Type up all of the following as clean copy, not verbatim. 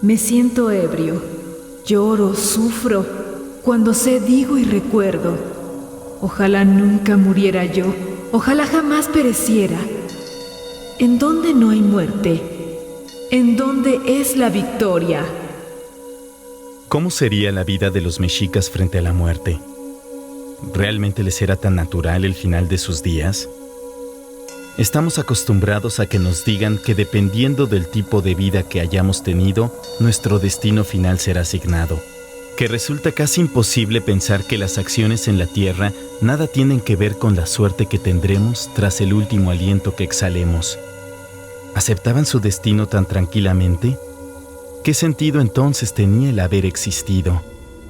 Me siento ebrio, lloro, sufro, cuando sé digo y recuerdo. Ojalá nunca muriera yo, ojalá jamás pereciera. ¿En dónde no hay muerte? ¿En dónde es la victoria? ¿Cómo sería la vida de los mexicas frente a la muerte? ¿Realmente les era tan natural el final de sus días? Estamos acostumbrados a que nos digan que dependiendo del tipo de vida que hayamos tenido, nuestro destino final será asignado. Que resulta casi imposible pensar que las acciones en la tierra nada tienen que ver con la suerte que tendremos tras el último aliento que exhalemos. ¿Aceptaban su destino tan tranquilamente? ¿Qué sentido entonces tenía el haber existido?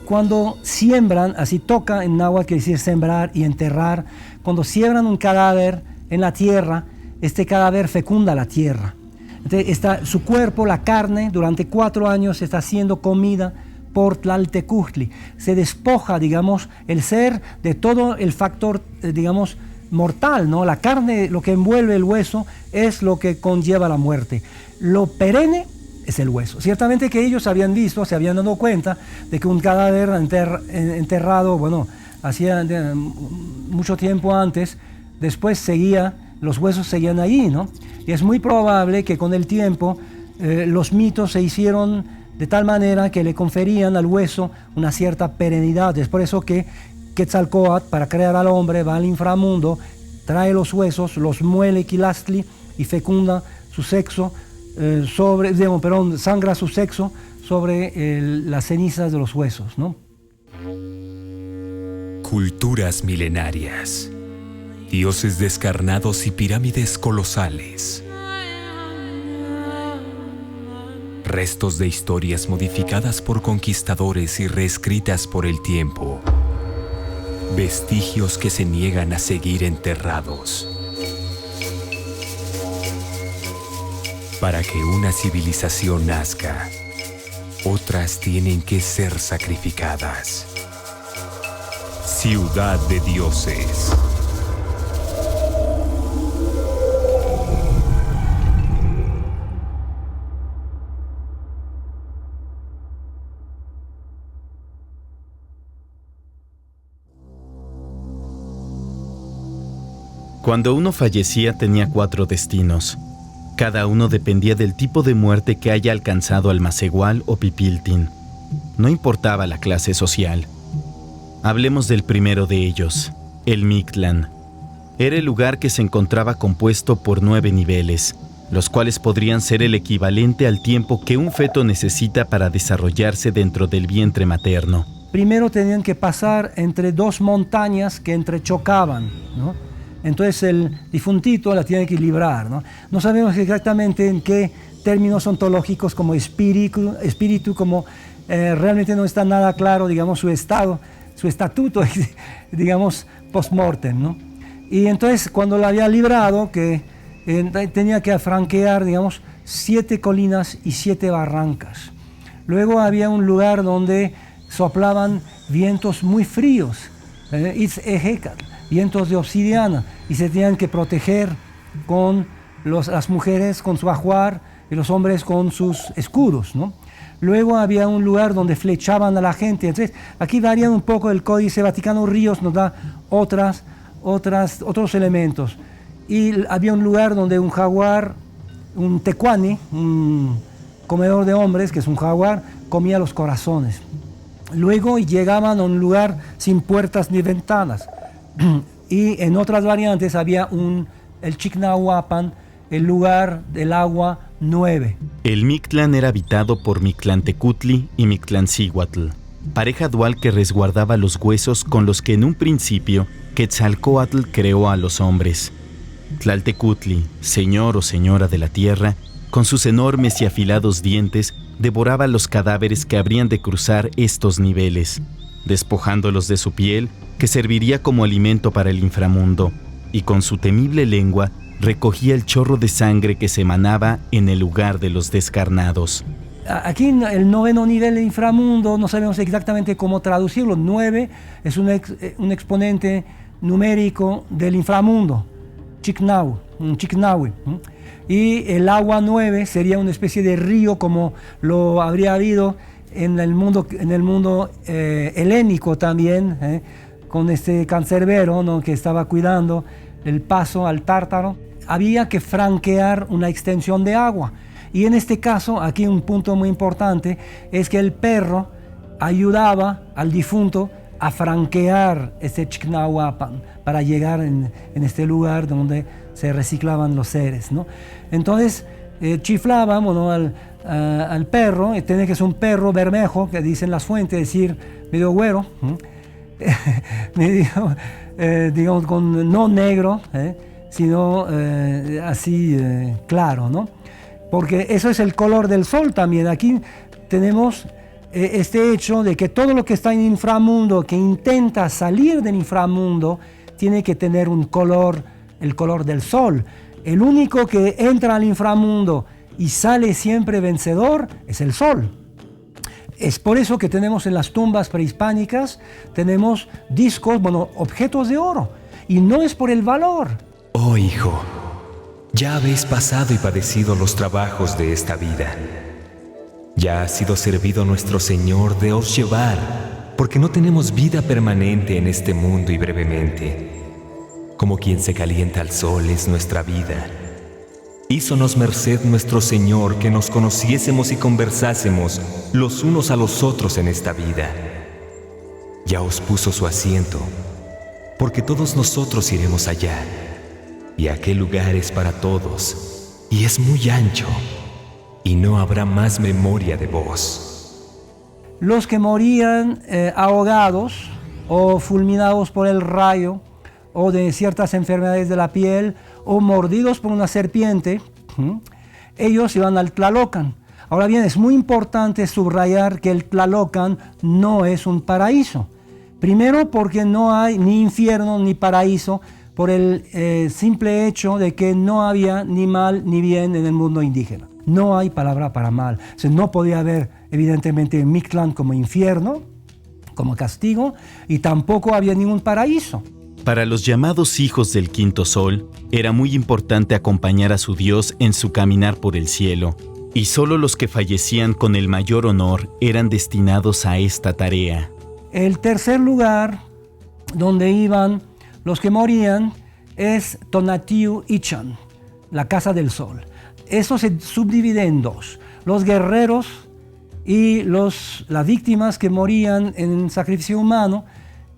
Cuando siembran, así toca en náhuatl, quiere decir sembrar y enterrar, cuando siembran un cadáver en la tierra, este cadáver fecunda la tierra. Entonces, su cuerpo, la carne, durante 4 años está siendo comida por Tlaltecutli. Se despoja, digamos, el ser de todo el factor, digamos, mortal, ¿no? La carne, lo que envuelve el hueso, es lo que conlleva la muerte. Lo perenne es el hueso. Ciertamente que ellos habían visto, se habían dado cuenta de que un cadáver enterrado, bueno, hacía mucho tiempo antes, después los huesos seguían ahí, ¿no? Y es muy probable que con el tiempo los mitos se hicieron de tal manera que le conferían al hueso una cierta perenidad. Es por eso que Quetzalcóatl, para crear al hombre, va al inframundo, trae los huesos, los muele Quilastli y fecunda su sexo, sangra su sexo sobre las cenizas de los huesos, ¿no? Culturas milenarias, dioses descarnados y pirámides colosales. Restos de historias modificadas por conquistadores y reescritas por el tiempo. Vestigios que se niegan a seguir enterrados. Para que una civilización nazca, otras tienen que ser sacrificadas. Ciudad de dioses. Cuando uno fallecía tenía 4 destinos. Cada uno dependía del tipo de muerte que haya alcanzado al Macehual o Pipiltin. No importaba la clase social. Hablemos del primero de ellos, el Mictlán. Era el lugar que se encontraba compuesto por 9 niveles, los cuales podrían ser el equivalente al tiempo que un feto necesita para desarrollarse dentro del vientre materno. Primero tenían que pasar entre 2 montañas que entrechocaban, ¿no? Entonces el difuntito la tiene que librar, ¿no? No sabemos exactamente en qué términos ontológicos como espíritu como realmente no está nada claro, digamos, su estatuto, digamos, post-mortem, ¿no? Y entonces cuando la había librado, que tenía que franquear, digamos, 7 colinas y 7 barrancas. Luego había un lugar donde soplaban vientos muy fríos, vientos de obsidiana, y se tenían que proteger con las mujeres con su ajuar y los hombres con sus escudos, ¿no? Luego había un lugar donde flechaban a la gente. Entonces, aquí varía un poco el Códice Vaticano Ríos, nos da otros elementos. Y había un lugar donde un jaguar, un tecuani, un comedor de hombres, que es un jaguar, comía los corazones. Luego llegaban a un lugar sin puertas ni ventanas. Y en otras variantes había el Chicnahuapan, el lugar del agua 9. El Mictlán era habitado por Mictlantecutli y Mictlancíhuatl, pareja dual que resguardaba los huesos con los que en un principio Quetzalcóatl creó a los hombres. Tlaltecutli, señor o señora de la tierra, con sus enormes y afilados dientes, devoraba los cadáveres que habrían de cruzar estos niveles, despojándolos de su piel, que serviría como alimento para el inframundo, y con su temible lengua recogía el chorro de sangre que se emanaba en el lugar de los descarnados. Aquí en el 9º nivel de inframundo no sabemos exactamente cómo traducirlo. 9 es un exponente numérico del inframundo, Chicnahui. y el agua 9 sería una especie de río como lo habría habido en el mundo helénico también, con este cancerbero, ¿no?, que estaba cuidando el paso al Tártaro. Había que franquear una extensión de agua. Y en este caso, aquí un punto muy importante, es que el perro ayudaba al difunto a franquear este Chicnahuapan para llegar en este lugar donde se reciclaban los seres, ¿no? Entonces chiflábamos, ¿no?, al perro, y tiene que ser un perro bermejo, que dicen las fuentes, es decir, medio güero, medio, digamos, no negro, sino así claro, ¿no? Porque eso es el color del sol también. Aquí tenemos este hecho de que todo lo que está en inframundo, que intenta salir del inframundo, tiene que tener un color, el color del sol. El único que entra al inframundo y sale siempre vencedor es el sol. Es por eso que tenemos en las tumbas prehispánicas, tenemos discos, bueno, objetos de oro. Y no es por el valor. Oh hijo, ya habéis pasado y padecido los trabajos de esta vida. Ya ha sido servido nuestro Señor de os llevar, porque no tenemos vida permanente en este mundo y brevemente. Como quien se calienta al sol es nuestra vida. Hízonos merced nuestro Señor que nos conociésemos y conversásemos los unos a los otros en esta vida. Ya os puso su asiento, porque todos nosotros iremos allá, y aquel lugar es para todos, y es muy ancho, y no habrá más memoria de vos. Los que morían ahogados o fulminados por el rayo, o de ciertas enfermedades de la piel, o mordidos por una serpiente, ellos iban al Tlalocan. Ahora bien, es muy importante subrayar que el Tlalocan no es un paraíso. Primero, porque no hay ni infierno ni paraíso, por el simple hecho de que no había ni mal ni bien en el mundo indígena. No hay palabra para mal. O sea, no podía haber, evidentemente, Mictlán como infierno, como castigo, y tampoco había ningún paraíso. Para los llamados hijos del quinto sol, era muy importante acompañar a su Dios en su caminar por el cielo, y solo los que fallecían con el mayor honor eran destinados a esta tarea. El tercer lugar donde iban los que morían es Tonatiuh Ichan, la casa del sol. Eso se subdivide en dos: los guerreros y las víctimas que morían en sacrificio humano.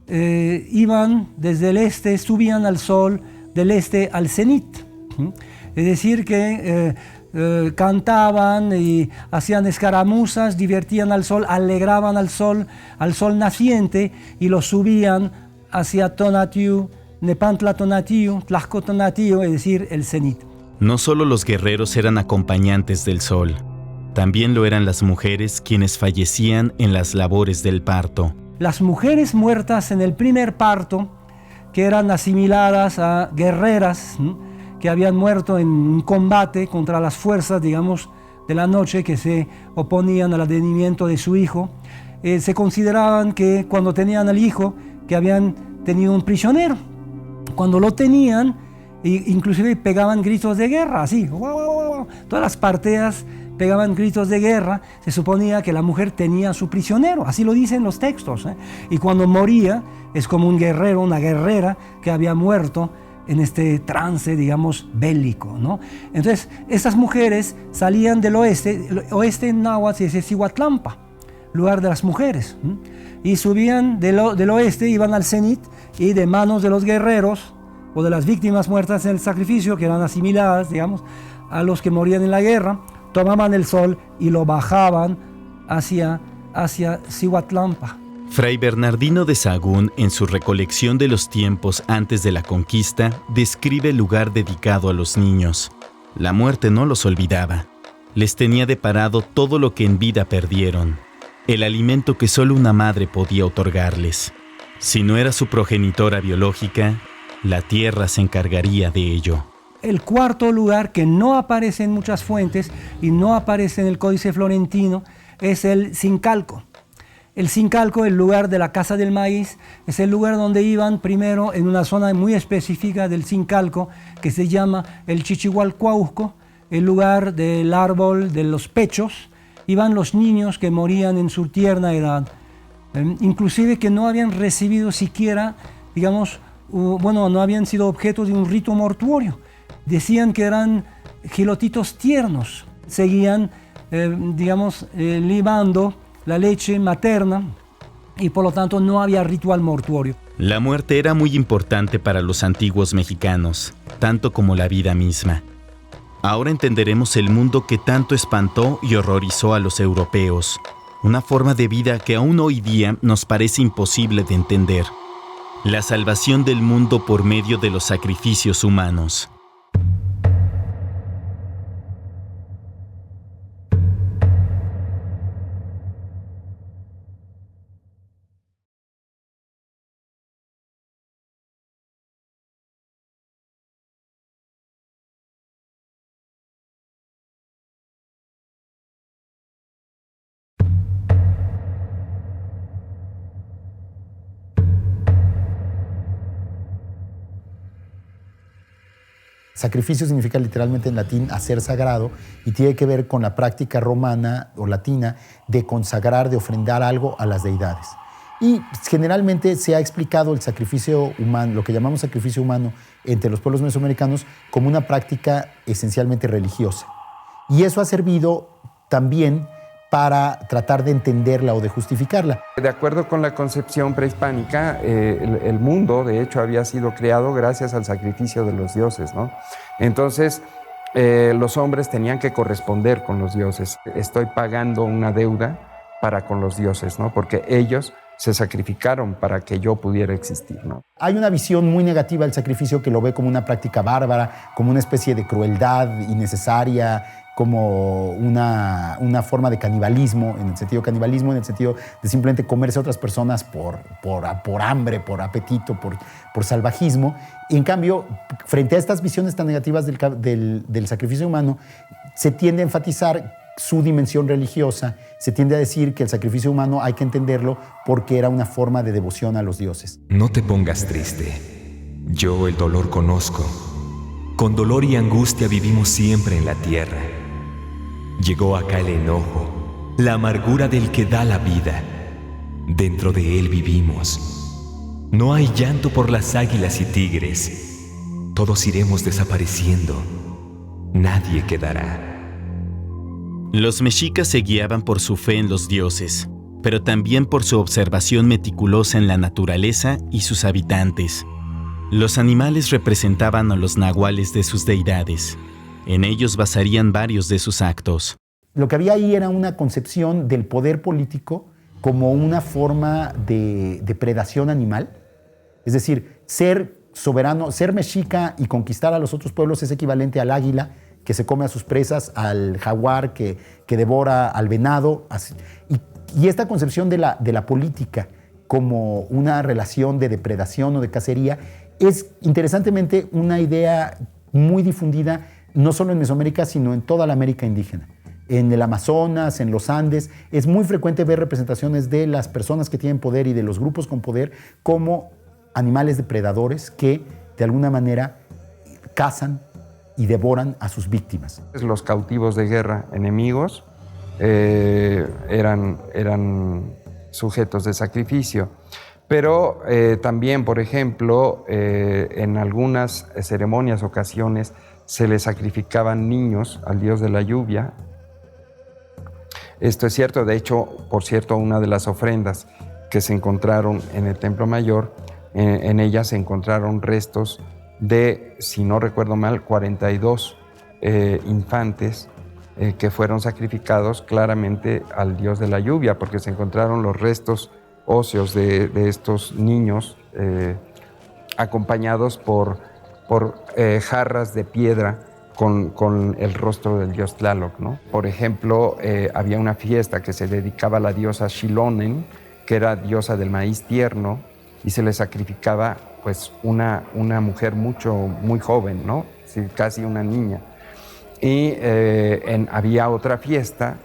Iban desde el este, subían al sol, del este al cenit. Es decir, que cantaban y hacían escaramuzas, divertían al sol, alegraban al sol naciente, y lo subían hacia Tonatiuh, Nepantla Tonatiuh, Tlaxco Tonatiuh, es decir, el cenit. No solo los guerreros eran acompañantes del sol, también lo eran las mujeres quienes fallecían en las labores del parto. Las mujeres muertas en el primer parto, que eran asimiladas a guerreras, que habían muerto en un combate contra las fuerzas, digamos, de la noche, que se oponían al advenimiento de su hijo, se consideraban que cuando tenían al hijo, que habían tenido un prisionero. Cuando lo tenían, inclusive pegaban gritos de guerra, así, todas las parteas pegaban gritos de guerra. Se suponía que la mujer tenía a su prisionero, así lo dicen los textos, y cuando moría es como un guerrero, una guerrera que había muerto en este trance, digamos, bélico, ¿no? Entonces, estas mujeres salían del oeste. El oeste en náhuatl es Cihuatlampa, lugar de las mujeres, y subían del oeste, iban al cenit, y de manos de los guerreros o de las víctimas muertas en el sacrificio, que eran asimiladas, digamos, a los que morían en la guerra, tomaban el sol y lo bajaban hacia Cihuatlampa. Fray Bernardino de Sahagún, en su recolección de los tiempos antes de la conquista, describe el lugar dedicado a los niños. La muerte no los olvidaba. Les tenía deparado todo lo que en vida perdieron, el alimento que solo una madre podía otorgarles. Si no era su progenitora biológica, la tierra se encargaría de ello. El cuarto lugar, que no aparece en muchas fuentes y no aparece en el Códice Florentino, es el Sincalco. El Sincalco, el lugar de la Casa del Maíz, es el lugar donde iban primero en una zona muy específica del Sincalco, que se llama el Chichihualcuausco, el lugar del árbol de los pechos iban los niños que morían en su tierna edad, inclusive que no habían recibido siquiera, digamos, no habían sido objeto de un rito mortuorio. Decían que eran gilotitos tiernos, seguían, libando la leche materna y por lo tanto no había ritual mortuorio. La muerte era muy importante para los antiguos mexicanos, tanto como la vida misma. Ahora entenderemos el mundo que tanto espantó y horrorizó a los europeos, una forma de vida que aún hoy día nos parece imposible de entender. La salvación del mundo por medio de los sacrificios humanos. Sacrificio significa literalmente en latín hacer sagrado y tiene que ver con la práctica romana o latina de consagrar, de ofrendar algo a las deidades. Y generalmente se ha explicado el sacrificio humano, lo que llamamos sacrificio humano entre los pueblos mesoamericanos, como una práctica esencialmente religiosa. Y eso ha servido también para tratar de entenderla o de justificarla. De acuerdo con la concepción prehispánica, el mundo, de hecho, había sido creado gracias al sacrificio de los dioses, ¿no? Entonces, los hombres tenían que corresponder con los dioses. Estoy pagando una deuda para con los dioses, ¿no? Porque ellos se sacrificaron para que yo pudiera existir, ¿no? Hay una visión muy negativa del sacrificio que lo ve como una práctica bárbara, como una especie de crueldad innecesaria, como una forma de canibalismo, en el sentido de simplemente comerse a otras personas por hambre, por apetito, por salvajismo. Y en cambio, frente a estas visiones tan negativas del sacrificio humano, se tiende a enfatizar su dimensión religiosa, se tiende a decir que el sacrificio humano hay que entenderlo porque era una forma de devoción a los dioses. No te pongas triste. Yo el dolor conozco. Con dolor y angustia vivimos siempre en la tierra. Llegó acá el enojo, la amargura del que da la vida. Dentro de él vivimos. No hay llanto por las águilas y tigres. Todos iremos desapareciendo. Nadie quedará. Los mexicas se guiaban por su fe en los dioses, pero también por su observación meticulosa en la naturaleza y sus habitantes. Los animales representaban a los nahuales de sus deidades. En ellos basarían varios de sus actos. Lo que había ahí era una concepción del poder político como una forma de depredación animal. Es decir, ser soberano, ser mexica y conquistar a los otros pueblos es equivalente al águila que se come a sus presas, al jaguar que devora al venado. Y esta concepción de la política como una relación de depredación o de cacería es, interesantemente, una idea muy difundida no solo en Mesoamérica, sino en toda la América indígena. En el Amazonas, en los Andes, es muy frecuente ver representaciones de las personas que tienen poder y de los grupos con poder como animales depredadores que, de alguna manera, cazan y devoran a sus víctimas. Los cautivos de guerra enemigos eran sujetos de sacrificio. Pero también, por ejemplo, en algunas ceremonias, ocasiones, se le sacrificaban niños al dios de la lluvia. Esto es cierto, de hecho, por cierto, una de las ofrendas que se encontraron en el Templo Mayor, en ellas se encontraron restos de, si no recuerdo mal, 42 infantes que fueron sacrificados claramente al dios de la lluvia, porque se encontraron los restos óseos de estos niños acompañados por jarras de piedra con el rostro del dios Tlaloc, ¿no? Por ejemplo, había una fiesta que se dedicaba a la diosa Xilonen, que era diosa del maíz tierno, y se le sacrificaba pues una mujer muy joven, ¿no? Sí, casi una niña. Y había otra fiesta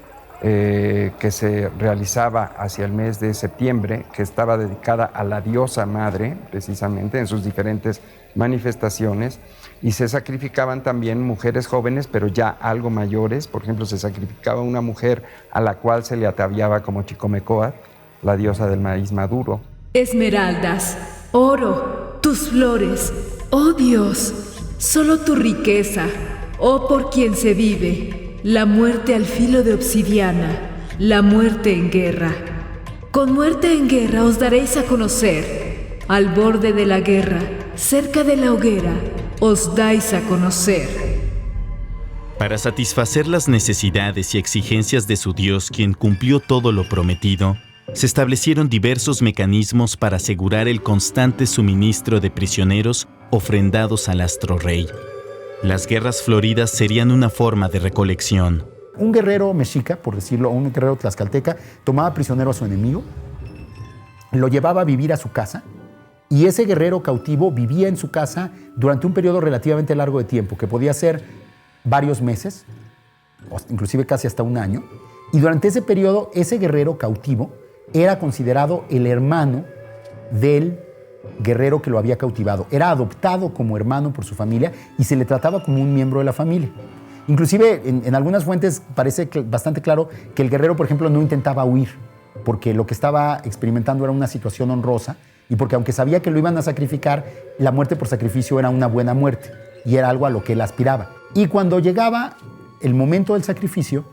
que se realizaba hacia el mes de septiembre, que estaba dedicada a la diosa madre, precisamente, en sus diferentes manifestaciones, y se sacrificaban también mujeres jóvenes, pero ya algo mayores. Por ejemplo, se sacrificaba una mujer a la cual se le ataviaba como Chicomecoatl, la diosa del maíz maduro. Esmeraldas, oro, tus flores, oh Dios, solo tu riqueza, oh por quien se vive. La muerte al filo de obsidiana, la muerte en guerra. Con muerte en guerra os daréis a conocer. Al borde de la guerra, cerca de la hoguera, os dais a conocer. Para satisfacer las necesidades y exigencias de su Dios, quien cumplió todo lo prometido, se establecieron diversos mecanismos para asegurar el constante suministro de prisioneros ofrendados al astro rey. Las guerras floridas serían una forma de recolección. Un guerrero mexica, por decirlo, un guerrero tlaxcalteca, tomaba prisionero a su enemigo, lo llevaba a vivir a su casa, y ese guerrero cautivo vivía en su casa durante un periodo relativamente largo de tiempo, que podía ser varios meses, o inclusive casi hasta un año, y durante ese periodo, ese guerrero cautivo era considerado el hermano del guerrero que lo había cautivado. Era adoptado como hermano por su familia y se le trataba como un miembro de la familia. Inclusive en algunas fuentes parece bastante claro que el guerrero, por ejemplo, no intentaba huir, porque lo que estaba experimentando era una situación honrosa y porque aunque sabía que lo iban a sacrificar, la muerte por sacrificio era una buena muerte y era algo a lo que él aspiraba. Y cuando llegaba el momento del sacrificio,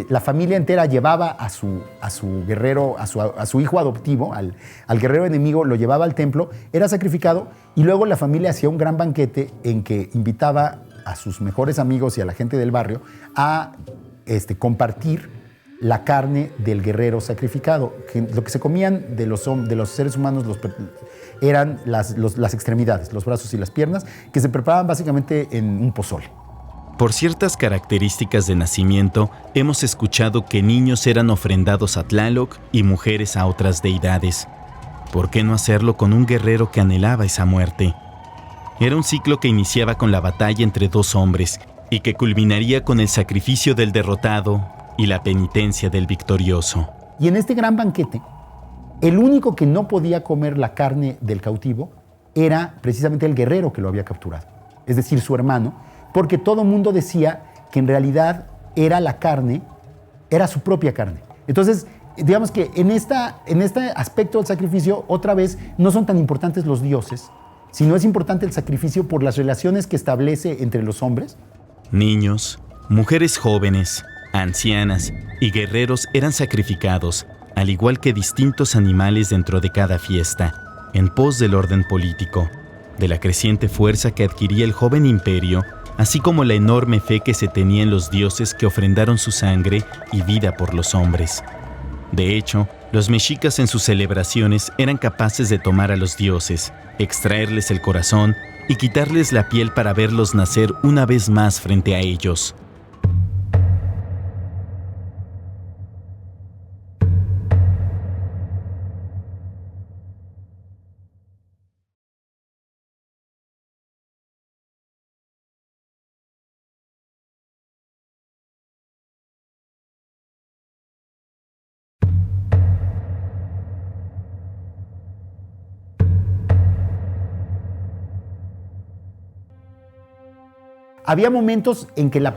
la familia entera llevaba a su guerrero, a su hijo adoptivo, al guerrero enemigo, lo llevaba al templo, era sacrificado y luego la familia hacía un gran banquete en que invitaba a sus mejores amigos y a la gente del barrio a compartir la carne del guerrero sacrificado. Lo que se comían de los seres humanos eran las extremidades, los brazos y las piernas, que se preparaban básicamente en un pozole. Por ciertas características de nacimiento, hemos escuchado que niños eran ofrendados a Tlaloc y mujeres a otras deidades. ¿Por qué no hacerlo con un guerrero que anhelaba esa muerte? Era un ciclo que iniciaba con la batalla entre dos hombres y que culminaría con el sacrificio del derrotado y la penitencia del victorioso. Y en este gran banquete, el único que no podía comer la carne del cautivo era precisamente el guerrero que lo había capturado, es decir, su hermano, porque todo mundo decía que en realidad era la carne, era su propia carne. Entonces, digamos que en este aspecto del sacrificio, otra vez, no son tan importantes los dioses, sino es importante el sacrificio por las relaciones que establece entre los hombres. Niños, mujeres jóvenes, ancianas y guerreros eran sacrificados, al igual que distintos animales dentro de cada fiesta, en pos del orden político, de la creciente fuerza que adquiría el joven imperio, así como la enorme fe que se tenía en los dioses que ofrendaron su sangre y vida por los hombres. De hecho, los mexicas en sus celebraciones eran capaces de tomar a los dioses, extraerles el corazón y quitarles la piel para verlos nacer una vez más frente a ellos. Había momentos en que la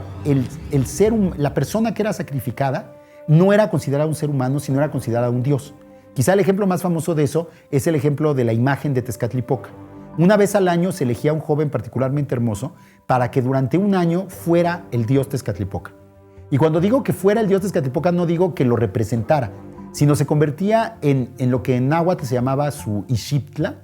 persona que era sacrificada no era considerada un ser humano, sino era considerada un dios. Quizá el ejemplo más famoso de eso es el ejemplo de la imagen de Tezcatlipoca. Una vez al año se elegía a un joven particularmente hermoso para que durante un año fuera el dios Tezcatlipoca. Y cuando digo que fuera el dios Tezcatlipoca, no digo que lo representara, sino se convertía en lo que en náhuatl se llamaba su Ixiptla,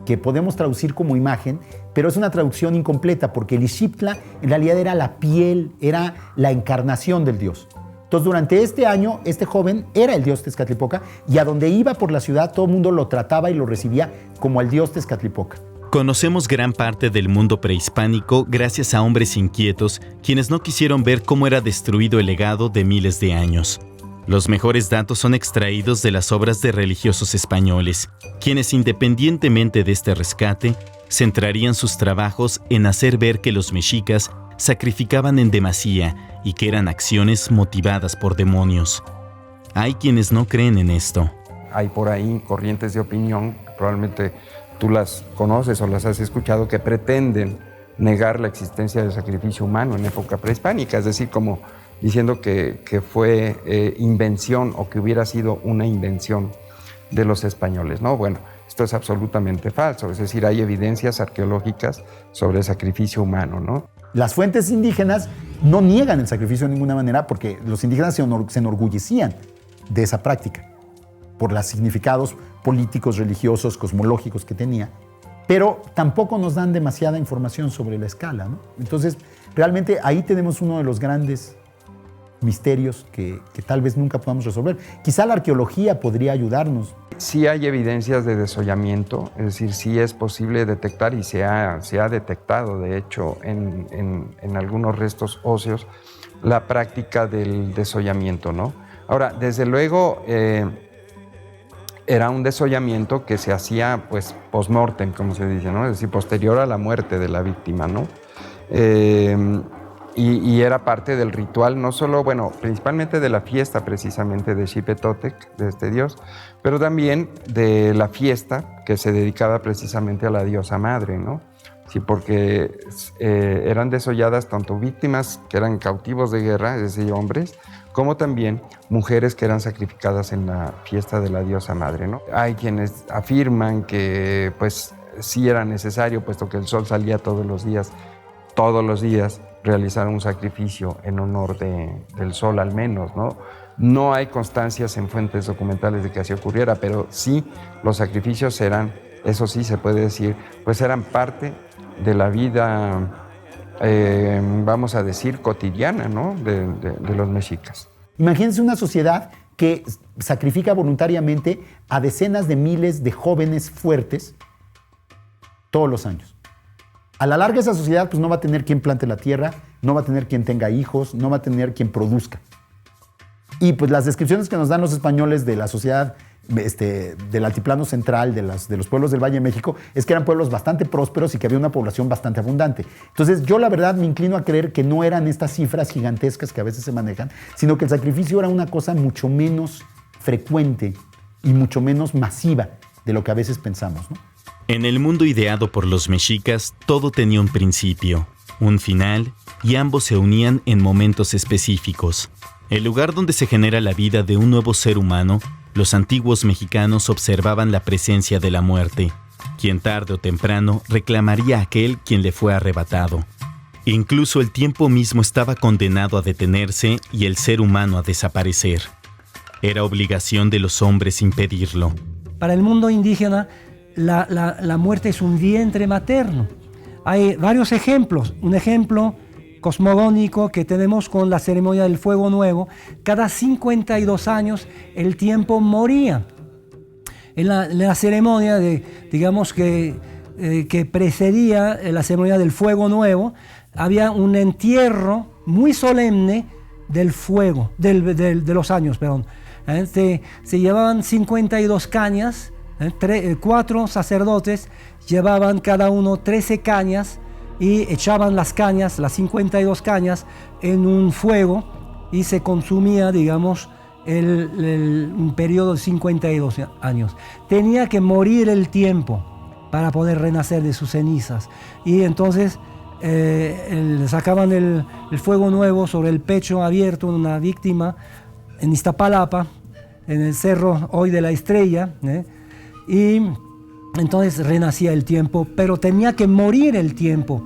que podemos traducir como imagen, pero es una traducción incompleta porque el Ixiptla en realidad era la piel, era la encarnación del dios. Entonces, durante este año, este joven era el dios Tezcatlipoca y a donde iba por la ciudad todo el mundo lo trataba y lo recibía como el dios Tezcatlipoca. Conocemos gran parte del mundo prehispánico gracias a hombres inquietos quienes no quisieron ver cómo era destruido el legado de miles de años. Los mejores datos son extraídos de las obras de religiosos españoles, quienes independientemente de este rescate, centrarían sus trabajos en hacer ver que los mexicas sacrificaban en demasía y que eran acciones motivadas por demonios. Hay quienes no creen en esto. Hay por ahí corrientes de opinión, probablemente tú las conoces o las has escuchado, que pretenden negar la existencia del sacrificio humano en época prehispánica, es decir, como diciendo que fue invención o que hubiera sido una invención de los españoles, ¿no? Bueno, esto es absolutamente falso, es decir, hay evidencias arqueológicas sobre el sacrificio humano, ¿no? Las fuentes indígenas no niegan el sacrificio de ninguna manera porque los indígenas se enorgullecían de esa práctica por los significados políticos, religiosos, cosmológicos que tenía, pero tampoco nos dan demasiada información sobre la escala, ¿no? Entonces, realmente ahí tenemos uno de los grandes misterios que tal vez nunca podamos resolver. Quizá la arqueología podría ayudarnos. Sí hay evidencias de desollamiento, es decir, sí es posible detectar y se ha detectado, de hecho, en algunos restos óseos, la práctica del desollamiento, ¿no? Ahora, desde luego, era un desollamiento que se hacía, pues, post-mortem, como se dice, ¿no? Es decir, posterior a la muerte de la víctima, ¿no? Y era parte del ritual, no solo, bueno, principalmente de la fiesta precisamente de Xipetotec, de este dios, pero también de la fiesta que se dedicaba precisamente a la diosa madre, ¿no? Sí, porque eran desolladas tanto víctimas que eran cautivos de guerra, es decir, hombres, como también mujeres que eran sacrificadas en la fiesta de la diosa madre, ¿no? Hay quienes afirman que, pues, sí era necesario, puesto que el sol salía todos los días, realizar un sacrificio en honor del sol al menos, ¿no? No hay constancias en fuentes documentales de que así ocurriera, pero sí los sacrificios eran, eso sí se puede decir, pues eran parte de la vida, vamos a decir, cotidiana, ¿no? de los mexicas. Imagínense una sociedad que sacrifica voluntariamente a decenas de miles de jóvenes fuertes todos los años. A la larga esa sociedad pues no va a tener quien plante la tierra, no va a tener quien tenga hijos, no va a tener quien produzca. Y pues las descripciones que nos dan los españoles de la sociedad del altiplano central, de los pueblos del Valle de México, es que eran pueblos bastante prósperos y que había una población bastante abundante. Entonces yo la verdad me inclino a creer que no eran estas cifras gigantescas que a veces se manejan, sino que el sacrificio era una cosa mucho menos frecuente y mucho menos masiva de lo que a veces pensamos, ¿no? En el mundo ideado por los mexicas, todo tenía un principio, un final, y ambos se unían en momentos específicos. El lugar donde se genera la vida de un nuevo ser humano, los antiguos mexicanos observaban la presencia de la muerte, quien tarde o temprano reclamaría a aquel quien le fue arrebatado. Incluso el tiempo mismo estaba condenado a detenerse y el ser humano a desaparecer. Era obligación de los hombres impedirlo. Para el mundo indígena, la muerte es un vientre materno. Hay varios ejemplos. Un ejemplo cosmogónico que tenemos con la ceremonia del Fuego Nuevo. Cada 52 años el tiempo moría. En la ceremonia que precedía la ceremonia del Fuego Nuevo, había un entierro muy solemne del fuego, de los años, perdón. Se llevaban 52 cañas. 4 sacerdotes llevaban cada uno 13 cañas y echaban las 52 cañas, en un fuego y se consumía, digamos, un periodo de 52 años. Tenía que morir el tiempo para poder renacer de sus cenizas. Y entonces sacaban el fuego nuevo sobre el pecho abierto de una víctima en Iztapalapa, en el cerro hoy de la Estrella, y entonces renacía el tiempo, pero tenía que morir el tiempo.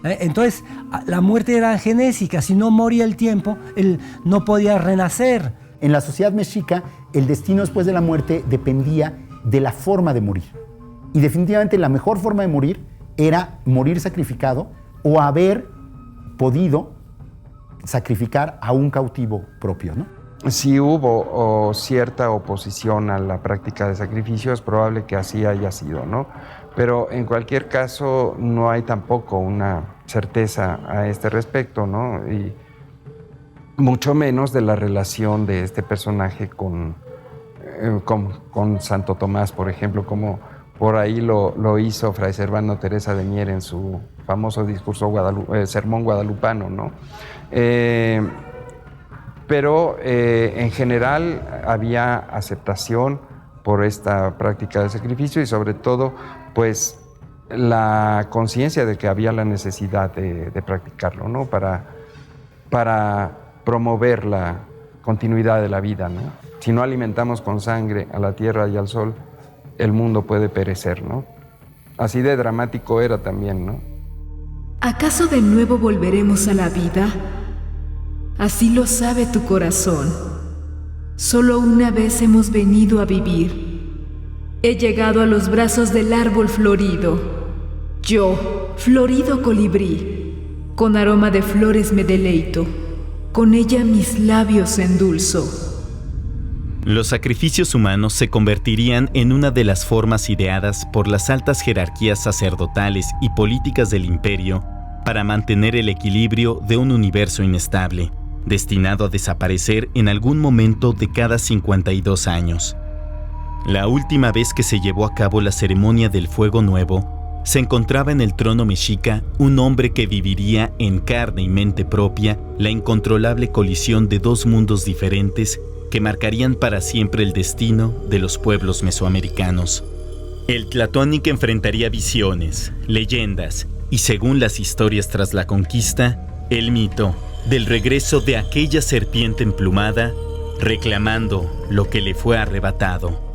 Entonces la muerte era genésica, si no moría el tiempo, él no podía renacer. En la sociedad mexica, el destino después de la muerte dependía de la forma de morir. Y definitivamente la mejor forma de morir era morir sacrificado o haber podido sacrificar a un cautivo propio, ¿no? Si hubo cierta oposición a la práctica de sacrificio, es probable que así haya sido, ¿no? Pero en cualquier caso no hay tampoco una certeza a este respecto, ¿no? Y mucho menos de la relación de este personaje con Santo Tomás, por ejemplo, cómo Por ahí lo hizo Fray Servando Teresa de Mier en su famoso discurso Sermón Guadalupano, ¿no? Pero en general había aceptación por esta práctica del sacrificio y sobre todo, pues, la conciencia de que había la necesidad de practicarlo, ¿no? Para promover la continuidad de la vida, ¿no? Si no alimentamos con sangre a la tierra y al sol, el mundo puede perecer, ¿no? Así de dramático era también, ¿no? ¿Acaso de nuevo volveremos a la vida? Así lo sabe tu corazón. Solo una vez hemos venido a vivir. He llegado a los brazos del árbol florido. Yo, florido colibrí, con aroma de flores me deleito. Con ella mis labios endulzo. Los sacrificios humanos se convertirían en una de las formas ideadas por las altas jerarquías sacerdotales y políticas del imperio para mantener el equilibrio de un universo inestable, destinado a desaparecer en algún momento de cada 52 años. La última vez que se llevó a cabo la ceremonia del fuego nuevo, se encontraba en el trono mexica un hombre que viviría en carne y mente propia la incontrolable colisión de dos mundos diferentes que marcarían para siempre el destino de los pueblos mesoamericanos. El Tlatoani que enfrentaría visiones, leyendas y, según las historias tras la conquista, el mito del regreso de aquella serpiente emplumada reclamando lo que le fue arrebatado.